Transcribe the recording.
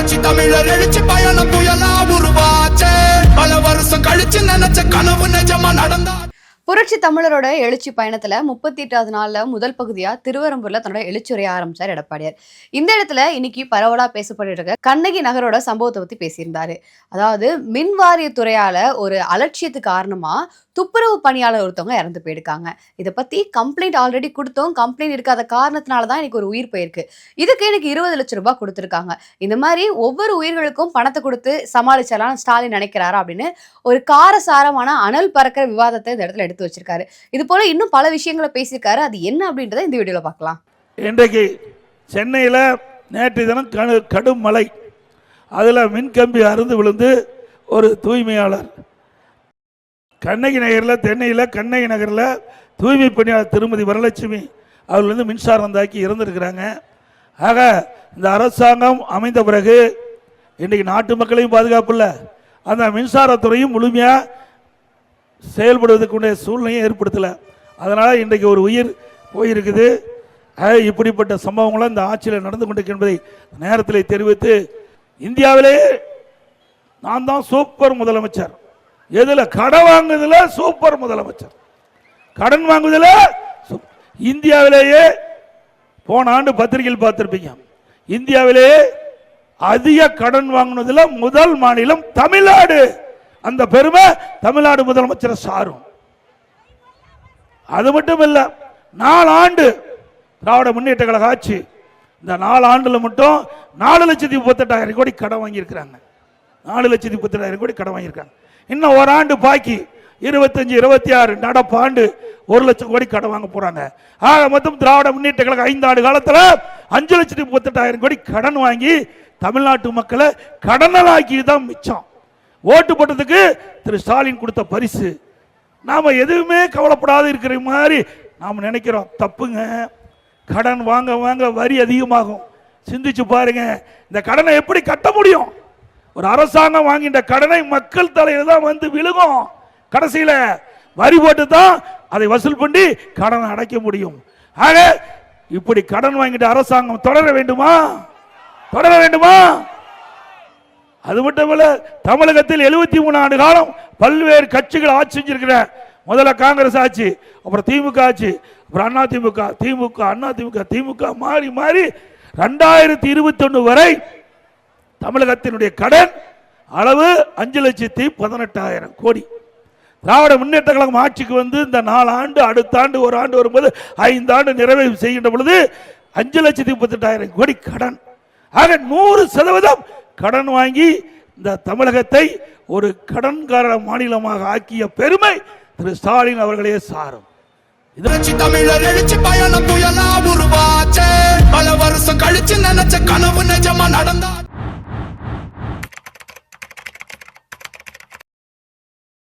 புரட்சி தமிழர் எழுச்சி பயணம் புயலா உருவாச்சே. பல வருஷம் கழிச்சு நினைச்ச கனவு நிஜமா நடந்தா. புரட்சி தமிழரோட எழுச்சி பயணத்துல 38வது நாள்ல முதல் பகுதியா திருவெரும்பூர்ல தன்னோட எழுச்சியுரைய ஆரம்பிச்சார் எடப்பாடியார். இந்த இடத்துல இன்னைக்கு பரவலா பேசப்பட்டு இருக்க கண்ணகி நகரோட சம்பவத்தை பத்தி பேசியிருந்தாரு. அதாவது மின் வாரியத்துறையால ஒரு அலட்சியத்துக்கு காரணமா துப்புரவு பணியாளர் ஒருத்தவங்க இறந்து போயிருக்காங்க. இதை பத்தி கம்ப்ளைண்ட் ஆல்ரெடி கொடுத்தோம். கம்ப்ளைண்ட் இருக்காத காரணத்தினாலதான் எனக்கு ஒரு உயிர் போயிருக்கு. இதுக்கு எனக்கு 20 லட்சம் ரூபாய் கொடுத்துருக்காங்க. இந்த மாதிரி ஒவ்வொரு உயிர்களுக்கும் பணத்தை கொடுத்து சமாளிச்சலாம் ஸ்டாலின் நினைக்கிறாரா அப்படின்னு ஒரு காரசாரமான அனல் பறக்கிற விவாதத்தை இந்த இடத்துல எடுத்து வச்சிருக்காரு. இது போல இன்னும் பல விஷயங்களை பேசியிருக்காரு. அது என்ன அப்படின்றத இந்த வீடியோல பார்க்கலாம். இன்றைக்கு சென்னையில் நேற்று தினம் கடும் மழை, அதில் மின்கம்பி அறுந்து விழுந்து ஒரு தூய்மையாளர் கண்ணகி நகரில் தென்னையில் கண்ணகி நகரில் தூய்மை பணியாளர் திருமதி வரலட்சுமி அவர்கள் வந்து மின்சாரம் தாக்கி இறந்துருக்கிறாங்க. ஆக இந்த அரசாங்கம் அமைந்த பிறகு இன்றைக்கு நாட்டு மக்களையும் பாதுகாப்பு இல்லை, அந்த மின்சாரத்துறையும் முழுமையாக செயல்படுவதற்குடைய சூழ்நிலையை ஏற்படுத்தலை. அதனால் இன்றைக்கு ஒரு உயிர் போயிருக்குது. இப்படிப்பட்ட சம்பவங்களும் இந்த ஆட்சியில் நடந்து கொண்டிருக்கு என்பதை நேரத்தில் தெரிவித்து, இந்தியாவிலே நான் தான் சூப்பர் முதலமைச்சர், எதில் கடன் வாங்குவதில் சூப்பர் முதலமைச்சர், கடன் வாங்குவதில் இந்தியாவிலேயே போன ஆண்டு பத்திரிகையில் பார்த்திருப்பீங்க, இந்தியாவிலேயே அதிக கடன் வாங்குவதில் முதல் மாநிலம் தமிழ்நாடு. அந்த பெருமை தமிழ்நாடு முதலமைச்சரை சாரும். அது மட்டும் இல்ல, 4 ஆண்டு திராவிட முன்னேற்ற கழக ஆட்சி, இந்த 4 ஆண்டுல மட்டும் 4,38,000 கோடி கடன் வாங்கியிருக்கிறாங்க. 4,38,000 கோடி கடன் வாங்கியிருக்காங்க. இன்னும் ஒரு ஆண்டு பாக்கி 25, 26 நடப்பாண்டு 1 லட்சம் கோடி கடன் வாங்க போறாங்க. ஆக மொத்தம் திராவிட முன்னேற்ற கழக 5 ஆண்டு காலத்தில் 5,38,000 கோடி கடன் வாங்கி தமிழ்நாட்டு மக்களை கடனலாக்கி தான் மிச்சம். ஓட்டு போட்டதுக்கு திரு ஸ்டாலின் கொடுத்த பரிசு. நாம எதுவுமே கவலைப்படாத இருக்கிற மாதிரி நாம் நினைக்கிறோம். தப்புங்க. கடன் வாங்க வாங்க வரி அதிகமாகும். சிந்திச்சு பாருங்க, இந்த கடனை எப்படி கட்ட முடியும்? ஒரு அரசாங்கம் வாங்கின்ற கடனை மக்கள் தலையில தான் வந்து விழுகும். கடைசியில வரி போட்டு தான் அதை வசூல் பண்ணி கடனை அடைக்க முடியும். ஆக இப்படி கடன் வாங்கிட்ட அரசாங்கம் தொடர வேண்டுமா? தொடர வேண்டுமா? அது மட்டுமல்ல, தமிழகத்தில் 73 ஆண்டு காலம் பல்வேறு கட்சிகள் ஆட்சி செஞ்சிருக்கிற, முதல்ல காங்கிரஸ் ஆட்சி, அப்புறம் திமுக ஆட்சி, அப்புறம் அண்ணா திமுக, திமுக அண்ணா திமுக, திமுக மாறி மாறி 2021 வரை தமிழகத்தினுடைய கடன் அளவு 5,18,000 கோடி. திராவிட முன்னேற்ற கழகம் ஆட்சிக்கு வந்து இந்த 4 ஆண்டு, அடுத்த ஆண்டு 1 ஆண்டு வரும்போது 5 ஆண்டு நிறைவு செய்கின்ற பொழுது 5,38,000 கோடி கடன். ஆக 100% கடன் வாங்கி இந்த தமிழகத்தை ஒரு கடன்கார மாநிலமாக ஆக்கிய பெருமை திரு ஸ்டாலின் அவர்களே சாரும். தமிழர் எழுச்சி பயணம் புயலா உருவாச்சே. பல வருஷம் கழிச்சு நினைச்ச கனவு நிஜமா நடந்த